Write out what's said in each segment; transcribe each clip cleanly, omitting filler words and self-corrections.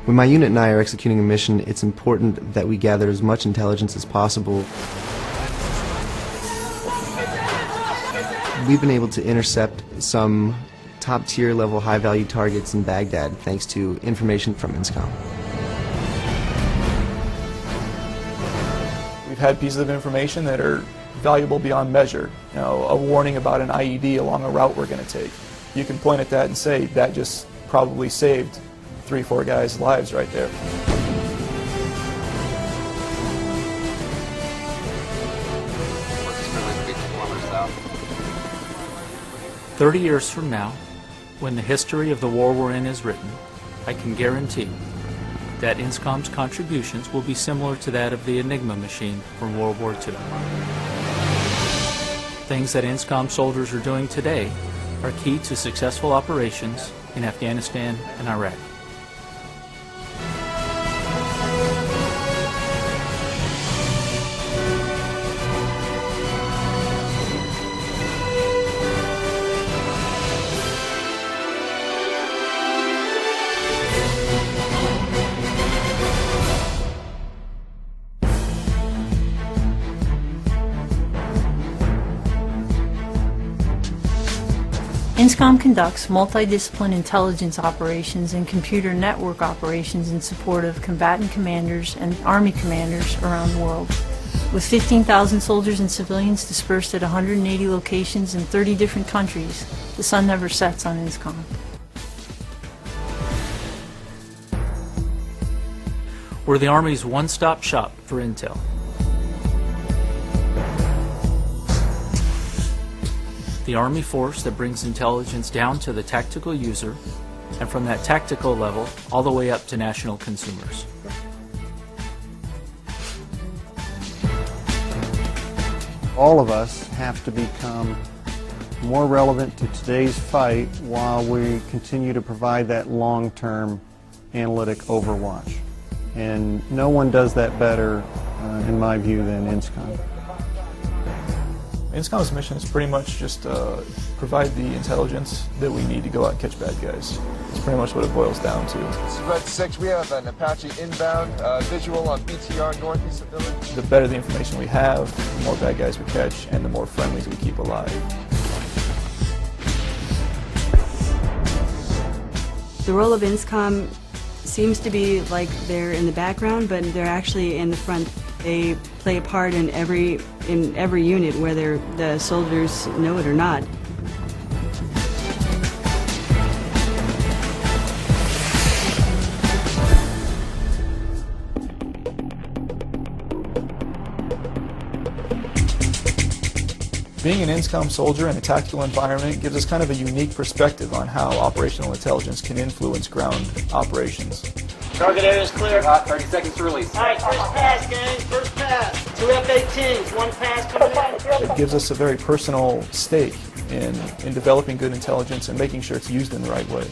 When my unit and I are executing a mission, it's important that we gather as much intelligence as possible. We've been able to intercept some top-tier level high-value targets in Baghdad thanks to information from INSCOM. We've had pieces of information that are valuable beyond measure. You know, a warning about an IED along a route we're going to take. You can point at that and say, that just probably saved 3-4 guys' lives right there. "30 years from now, when the history of the war we're in is written, I can guarantee that INSCOM's contributions will be similar to that of the Enigma machine from World War II. Things that INSCOM soldiers are doing today are key to successful operations in Afghanistan and Iraq." INSCOM conducts multidiscipline intelligence operations and computer network operations in support of combatant commanders and Army commanders around the world. With 15,000 soldiers and civilians dispersed at 180 locations in 30 different countries, the sun never sets on INSCOM. We're the Army's one-stop shop for intel. The Army force that brings intelligence down to the tactical user, and from that tactical level all the way up to national consumers. All of us have to become more relevant to today's fight while we continue to provide that long-term analytic overwatch. And no one does that better, in my view, than INSCOM. INSCOM's mission is pretty much just provide the intelligence that we need to go out and catch bad guys. It's pretty much what it boils down to. This is Red 6. We have an Apache inbound visual on BTR northeast of village. The better the information we have, the more bad guys we catch, and the more friendlies we keep alive. The role of INSCOM seems to be like they're in the background, but they're actually in the front. They play a part in every unit, whether the soldiers know it or not. Being an INSCOM soldier in a tactical environment gives us kind of a unique perspective on how operational intelligence can influence ground operations. Target area is clear. 30 seconds to release. All right, first pass, gang. First pass. 2 F-18s, 1 pass coming in. It gives us a very personal stake in developing good intelligence and making sure it's used in the right way.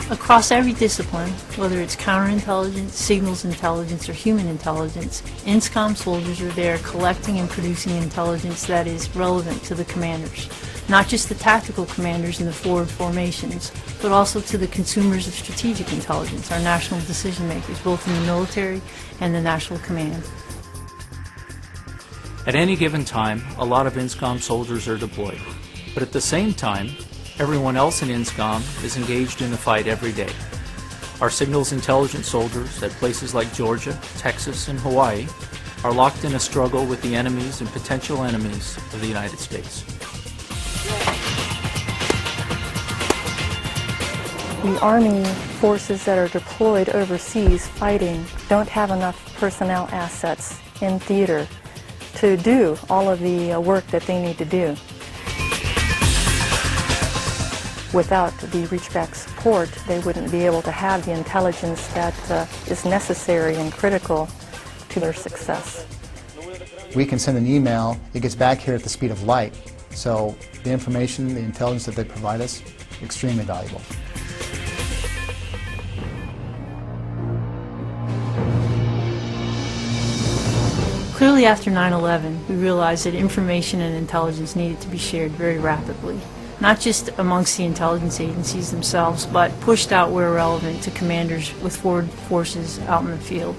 Across every discipline, whether it's counterintelligence, signals intelligence, or human intelligence, INSCOM soldiers are there collecting and producing intelligence that is relevant to the commanders. Not just the tactical commanders in the forward formations, but also to the consumers of strategic intelligence, our national decision makers, both in the military and the national command. At any given time, a lot of INSCOM soldiers are deployed, but at the same time, everyone else in INSCOM is engaged in the fight every day. Our signals intelligence soldiers at places like Georgia, Texas, and Hawaii are locked in a struggle with the enemies and potential enemies of the United States. The Army forces that are deployed overseas fighting don't have enough personnel assets in theater to do all of the work that they need to do. Without the reach-back support, they wouldn't be able to have the intelligence that is necessary and critical to their success. We can send an email, it gets back here at the speed of light. So the information, the intelligence that they provide us, extremely valuable. Clearly after 9/11, we realized that information and intelligence needed to be shared very rapidly. not just amongst the intelligence agencies themselves, but pushed out where relevant to commanders with forward forces out in the field.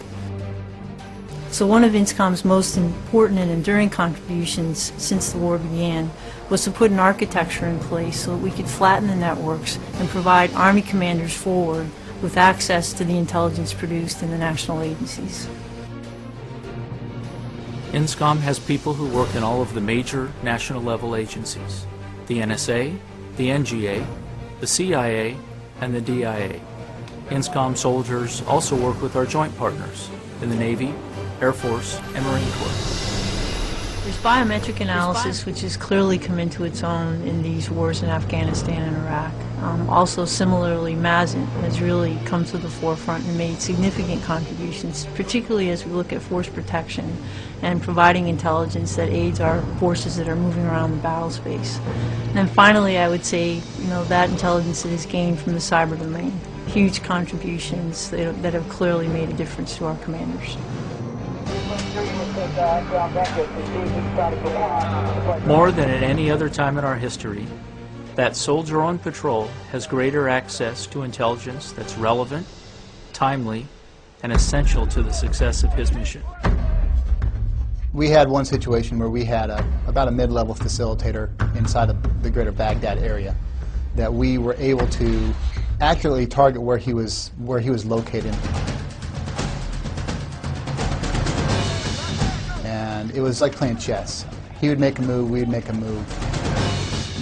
So one of INSCOM's most important and enduring contributions since the war began was to put an architecture in place so that we could flatten the networks and provide Army commanders forward with access to the intelligence produced in the national agencies. INSCOM has people who work in all of the major national level agencies: the NSA, the NGA, the CIA, and the DIA. INSCOM soldiers also work with our joint partners in the Navy, Air Force, and Marine Corps. There's biometric analysis, which has clearly come into its own in these wars in Afghanistan and Iraq. Also, similarly, MASINT has really come to the forefront and made significant contributions, particularly as we look at force protection and providing intelligence that aids our forces that are moving around the battle space. And then finally, I would say, that intelligence that is gained from the cyber domain. Huge contributions that have clearly made a difference to our commanders. More than at any other time in our history, that soldier on patrol has greater access to intelligence that's relevant, timely, and essential to the success of his mission. We had one situation where we had about a mid-level facilitator inside of the greater Baghdad area that we were able to accurately target where he was located. And it was like playing chess. He would make a move, we would make a move.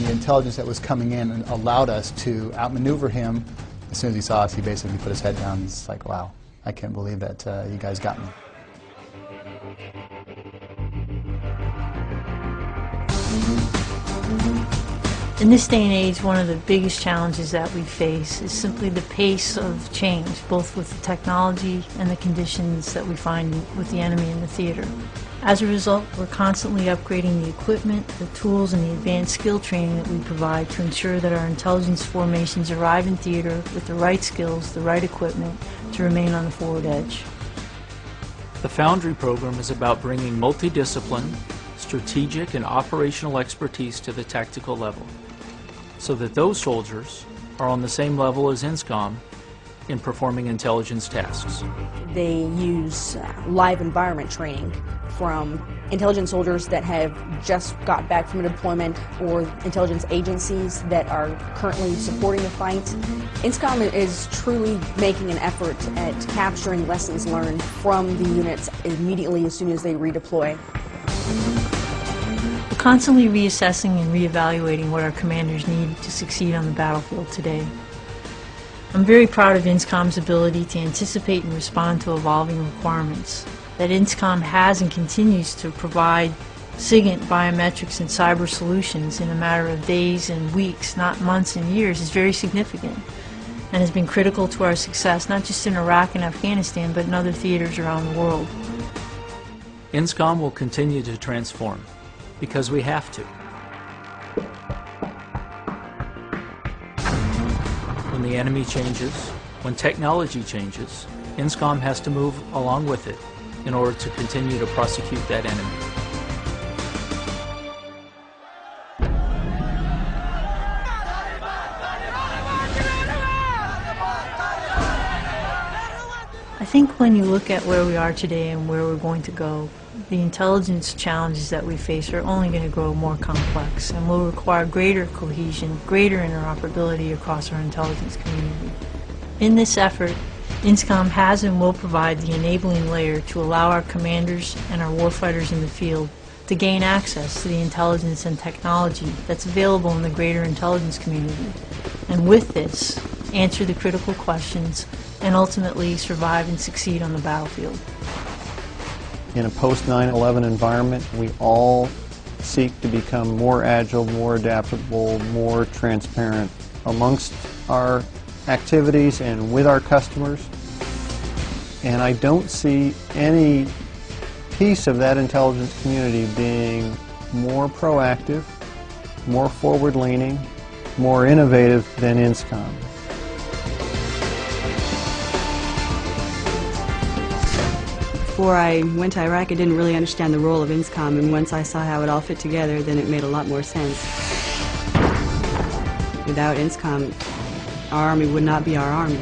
The intelligence that was coming in allowed us to outmaneuver him. As soon as he saw us, he basically put his head down. It's like, wow, I can't believe that you guys got me. In this day and age, one of the biggest challenges that we face is simply the pace of change, both with the technology and the conditions that we find with the enemy in the theater. As a result, we're constantly upgrading the equipment, the tools, and the advanced skill training that we provide to ensure that our intelligence formations arrive in theater with the right skills, the right equipment to remain on the forward edge. The Foundry program is about bringing multidiscipline, strategic, and operational expertise to the tactical level, so that those soldiers are on the same level as INSCOM in performing intelligence tasks. They use live environment training from intelligence soldiers that have just got back from a deployment or intelligence agencies that are currently supporting the fight. INSCOM is truly making an effort at capturing lessons learned from the units immediately as soon as they redeploy. We're constantly reassessing and reevaluating what our commanders need to succeed on the battlefield today. I'm very proud of INSCOM's ability to anticipate and respond to evolving requirements. That INSCOM has and continues to provide SIGINT biometrics and cyber solutions in a matter of days and weeks, not months and years, is very significant and has been critical to our success, not just in Iraq and Afghanistan, but in other theaters around the world. INSCOM will continue to transform, because we have to. When the enemy changes, when technology changes, INSCOM has to move along with it in order to continue to prosecute that enemy. I think when you look at where we are today and where we're going to go, the intelligence challenges that we face are only going to grow more complex and will require greater cohesion, greater interoperability across our intelligence community. In this effort, INSCOM has and will provide the enabling layer to allow our commanders and our warfighters in the field to gain access to the intelligence and technology that's available in the greater intelligence community, and with this, answer the critical questions and ultimately survive and succeed on the battlefield. In a post-9/11 environment, we all seek to become more agile, more adaptable, more transparent amongst our activities and with our customers. And I don't see any piece of that intelligence community being more proactive, more forward-leaning, more innovative than INSCOM. Before I went to Iraq, I didn't really understand the role of INSCOM, and once I saw how it all fit together, then it made a lot more sense. Without INSCOM, our Army would not be our Army.